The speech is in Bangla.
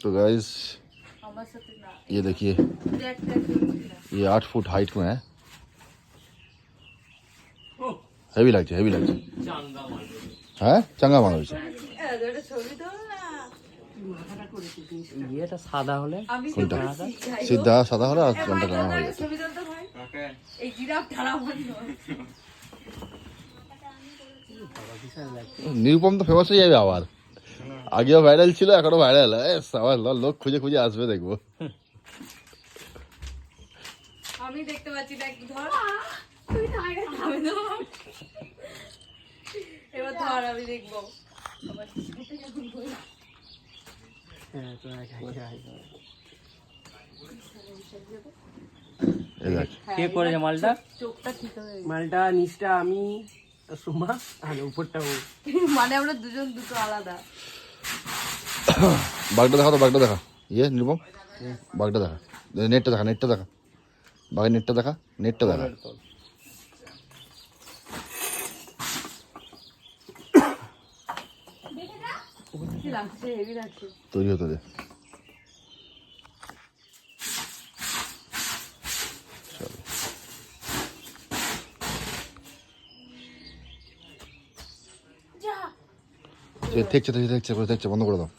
तो गाइस ये देखिए ये 8 फुट हाइट में है। हेवी লাগছে হ্যাঁ চাঙ্গা মাল হয়েছে। এটা সাদা হলে কোনটা সিধা সাদা হলে আর কোনটা কানা হয়ে যাবে। এই জিরাফ ঠাড়া নিরুপম তো ফেমাস হয়ে যাবে আবার। আগেও ভাইরাল ছিল এখনো ভাইরাল। সবার লোক খুঁজে খুঁজে আসবে দেখবো। আমি দেখতে পাচ্ছি না একটু ধর তুই আগে থামে দাও এবার ধর আমি দেখবো কে করেছে মালটা? চোখটা ঠিক হয়ে মালটা নিচটা আমি সুমা আর উপরটা ও। মানে আমরা দুজন দুটো আলাদা। বাঘটা দেখা তো বাঘটা দেখা ইয়ে নিরুপম বাঘটা দেখা নেটটা দেখা নেটটা দেখা বাঘের নেটটা দেখা নেটটা দেখা কি লাগছে হেভি লাগছে তৈরি হতে দে। দেখছে বন্ধ করে দাও।